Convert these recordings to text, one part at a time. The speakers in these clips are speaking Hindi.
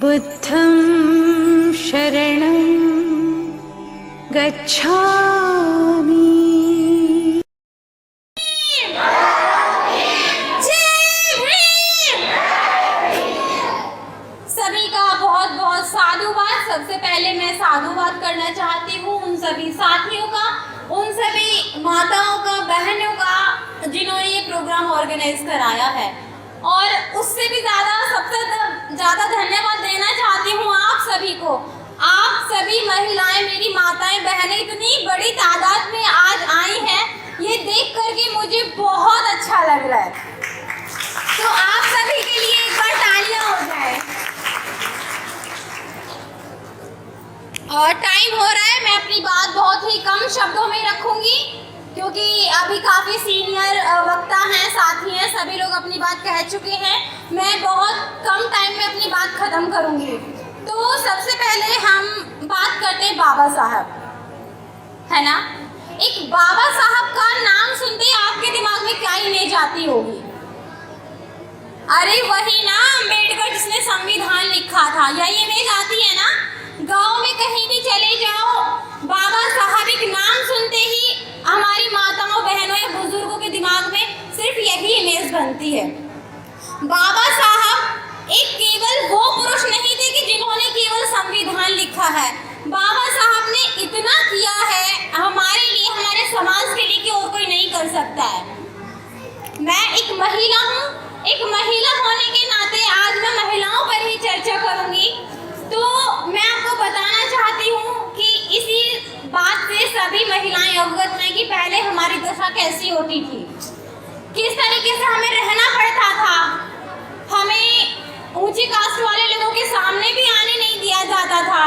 बुद्धं शरणं गच्छामि। सभी का बहुत बहुत साधुवाद। सबसे पहले मैं साधुवाद करना चाहती हूँ उन सभी साथियों का, उन सभी माताओं का, बहनों का जिन्होंने ये प्रोग्राम ऑर्गेनाइज कराया है। और उससे भी ज़्यादा, सबसे ज़्यादा धन्यवाद देना चाहती हूँ आप सभी को। आप सभी महिलाएं, मेरी माताएं, बहनें इतनी बड़ी तादाद में आज आई हैं, ये देख करके मुझे बहुत अच्छा लग रहा है। तो आप सभी के लिए एक बार तालियां हो जाए। और टाइम हो रहा है, मैं अपनी बात बहुत ही कम शब्दों में रखूंगी क्योंकि अभी काफ़ी सीनियर वक्ता हैं, साथी हैं, सभी लोग अपनी बात कह चुके हैं। मैं बहुत कम टाइम में अपनी बात ख़त्म करूंगी। तो सबसे पहले हम बात करते हैं बाबा साहब, है ना। एक बाबा साहब का नाम सुनते ही आपके दिमाग में क्या इमेज आती होगी? अरे वही ना, अम्बेडकर जिसने संविधान लिखा था, यही इमेज आती है ना। गांव में कहीं भी चले जाओ, बाबा साहब एक नाम सुनते ही हमारी माताओं, बहनों या बुजुर्गों के दिमाग में सिर्फ यही इमेज बनती है। बाबा साहब एक केवल वो पुरुष नहीं थे कि जिन्होंने केवल संविधान लिखा है। बाबा साहब ने इतना किया है हमारे लिए, हमारे समाज के लिए कि और कोई नहीं कर सकता है। मैं एक महिला हूँ, एक महिला होने के नाते आज मैं महिलाओं पर ही चर्चा करूंगी। तो मैं आपको बताना चाहती हूँ कि इसी बात से सभी महिलाएं अवगत हैं कि पहले हमारी दशा कैसी होती थी, किस तरीके से हमें रहना पड़ता था। हमें ऊंची कास्ट वाले लोगों के सामने भी आने नहीं दिया जाता था।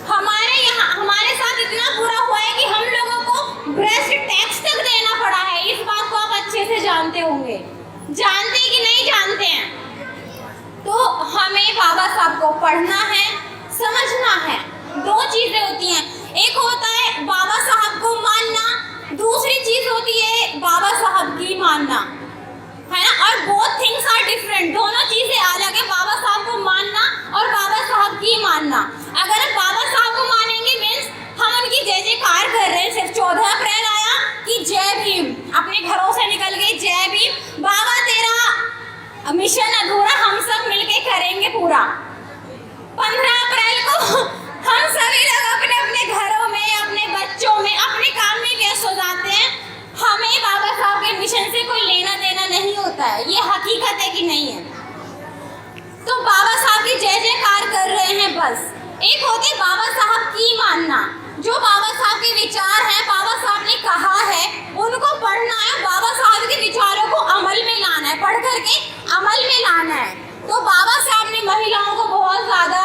हमारे साथ इतना बुरा हुआ है कि हम लोगों को ब्रेस्ट टैक्स तक देना पड़ा है। इस बात को आप अच्छे से जानते होंगे, जानते कि नहीं जानते हैं? तो हमें बाबा साहब को पढ़ना है, समझना है। दो चीजें होती हैं, एक होता है बाबा साहब को मानना, दूसरी चीज होती है बाबा साहब की मानना, है ना। और बोथ थिंग्स आर डिफरेंट, दोनों चीजें अलग है। बाबा साहब को मानना और बाबा साहब की मानना। अगर हम बाबा साहब को मानेंगे मीन्स हम उनकी जय जयकार कर रहे हैं। सिर्फ 14 अप्रैल आया कि जय भीम, अपने घरों से निकल गए जय भीम, बाबा तेरा मिशन अधूरा, हम सब मिलके करेंगे पूरा। 15 अप्रैल को हम सभी लोग अपने अपने घरों में, अपने बच्चों में, अपने काम में व्यस्त हो जाते हैं। हमें बाबा साहब के मिशन से कोई लेना देना नहीं होता है, ये हकीकत है कि नहीं है। तो बाबा साहब की जय जयकार कर रहे हैं बस। एक होते बाबा साहब की मानना, जो बाबा साहब के विचार हैं, बाबा साहब ने कहा है उनको पढ़ना है, बाबा साहब के विचारों को अमल में लाना है, पढ़ करके अमल में लाना है। तो बाबा साहब ने महिलाओं को बहुत ज़्यादा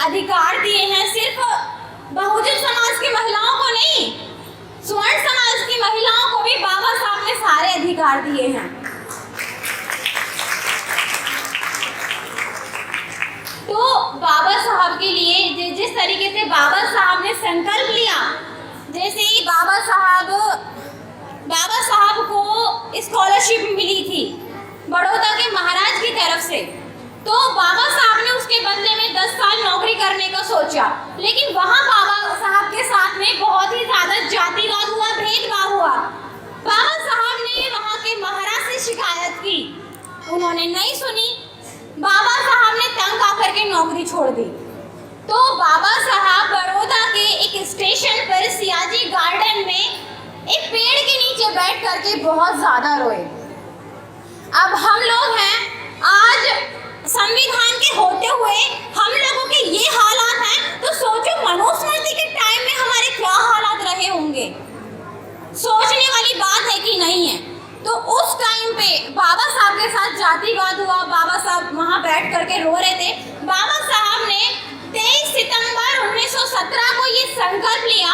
अधिकार दिए हैं, सिर्फ बहुजन समाज की महिलाओं को नहीं, स्वर्ण समाज की महिलाओं को भी बाबा साहब ने सारे अधिकार दिए हैं। तो बाबा साहब के लिए जिस तरीके से बाबा साहब ने संकल्प लिया, जैसे ही बाबा साहब को स्कॉलरशिप मिली थी बड़ौदा के महाराज की तरफ से, तो बाबा साहब ने उसके बदले में 10 साल नौकरी करने का सोचा। लेकिन वहाँ बाबा साहब के साथ में बहुत ही ज़्यादा जातिवाद हुआ, भेदभाव हुआ। बाबा साहब ने वहाँ के महाराज से शिकायत की, उन्होंने नहीं सुनी। बाबा साहब ने तंग आकर के नौकरी छोड़ दी। तो बाबा साहब बड़ौदा के एक स्टेशन पर सियाजी गार्डन में एक पेड़ के नीचे बैठ करके बहुत ज़्यादा रोए। अब हम लोग हैं, आज संविधान के होते हुए हम लोगों के ये हालात हैं, तो सोचो मनुस्मृति के टाइम में हमारे क्या हालात रहे होंगे। सोचने वाली बात है कि नहीं है। तो उस टाइम पे बाबा साहब के साथ जातिवाद हुआ, बाबा साहब वहाँ बैठ करके रो रहे थे। बाबा साहब ने 23 सितंबर 1917 को ये संकल्प लिया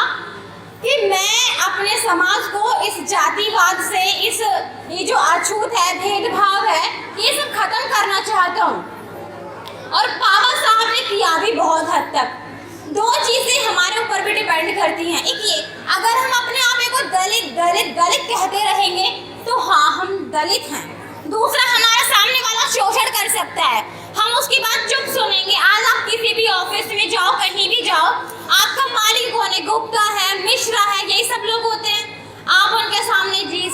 कि मैं अपने समाज को इस जातिवाद से, ये जो अछूत है, भेदभाव है, ये सब खत्म करना चाहता हूँ। और बाबा साहब ने किया भी बहुत हद तक। दो चीज़ें हमारे ऊपर भी डिपेंड करती हैं। एक ये, अगर हम अपने आप को दलित दलित दलित कहते रहेंगे तो हाँ हम दलित हैं। दूसरा, हमारा सामने वाला शोषण कर सकता है, हम उसकी बात चुप सुनेंगे। आज आप किसी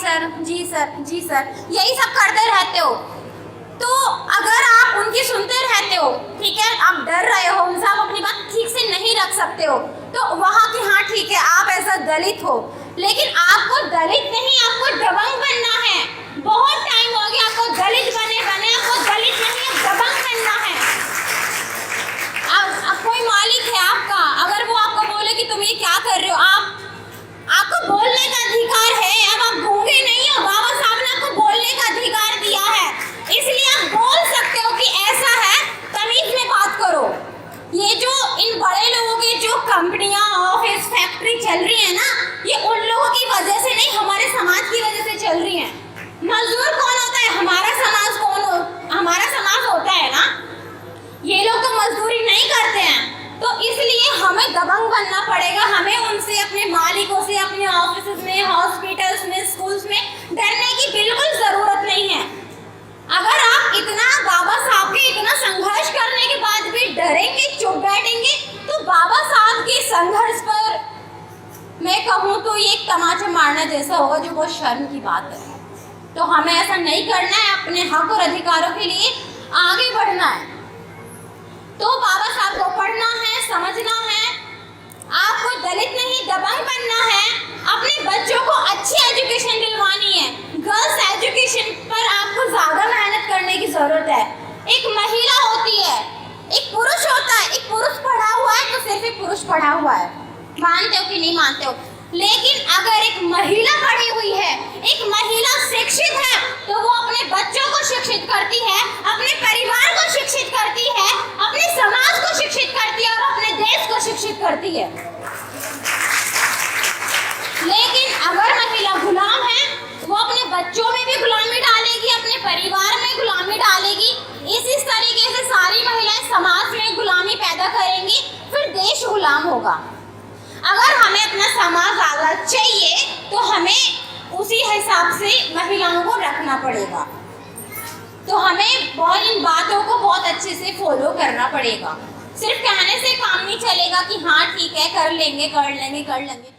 सर, जी सर, जी सर, यही सब करते रहते हो। तो अगर आप उनकी सुनते रहते हो, ठीक है, आप डर रहे हो, उनसे आप अपनी बात ठीक से नहीं रख सकते हो, तो वहाँ की हाँ ठीक है, आप ऐसा दलित हो, लेकिन आपको दलित नहीं, आपको दबंग बनना है। बहुत टाइम हो गया आपको दलित बने बने, आपको दलित नहीं, दबंग बनना है। अब कोई मालिक है आपका, अगर वो आपको बोले कि तुम ये क्या कर रहे हो, आपको बोलने का अधिकार है। अब आप गूंगे नहीं हो, बाबा साहब ने आपको बोलने का अधिकार दिया है, इसलिए आप बोल सकते हो कि ऐसा है, तमीज में बात करो। ये जो इन बड़े लोगों की जो कंपनियां, ऑफिस, फैक्ट्री चल रही है ना, ये उन लोगों की वजह से नहीं, हमारे समाज की वजह से चल रही है। मजदूर कौन होता है? हमारा समाज होता है ना। ये लोग तो मजदूरी नहीं करते हैं, तो इसलिए हमें दबंग बनना पड़ेगा। हमें उनसे, अपने मालिकों से, अपने ऑफिस में, हॉस्पिटल्स में, स्कूल्स में डरने की बिल्कुल जरूरत नहीं है। अगर आप इतना बाबा साहब के इतना संघर्ष करने के बाद भी डरेंगे, चुप बैठेंगे, तो बाबा साहब के संघर्ष पर मैं कहूँ तो ये एक तमाचा मारना जैसा होगा, जो बहुत शर्म की बात है। तो हमें ऐसा नहीं करना है, अपने हक और अधिकारों के लिए आगे बढ़ना है। तो बाबा साहब को पढ़ना है, समझना है, आपको दलित नहीं दबंग बनना है, अपने बच्चों को अच्छी एजुकेशन दिलवानी है। गर्ल्स एजुकेशन पर आपको ज़्यादा मेहनत करने की ज़रूरत है। एक महिला होती है, एक पुरुष होता है, एक पुरुष पढ़ा हुआ है तो सिर्फ एक पुरुष पढ़ा हुआ है, मानते हो कि नहीं मानते हो, लेकिन अगर एक महिला पढ़ी हुई है, एक महिला शिक्षित है, तो वो अपने बच्चों को शिक्षित करती है, अपने परिवार को शिक्षित करती है, अपने समाज को शिक्षित करती है और अपने देश को शिक्षित करती है। लेकिन अगर महिला गुलाम है, वो अपने बच्चों में भी गुलामी डालेगी, अपने परिवार में गुलामी डालेगी। इस तरीके से सारी महिलाएं समाज में गुलामी पैदा करेंगी, फिर देश गुलाम होगा। अगर हमें अपना समाज आज़ाद चाहिए तो हमें उसी हिसाब से महिलाओं को रखना पड़ेगा। तो हमें बहुत इन बातों को बहुत अच्छे से फॉलो करना पड़ेगा। सिर्फ कहने से काम नहीं चलेगा कि हाँ ठीक है, कर लेंगे कर लेंगे कर लेंगे।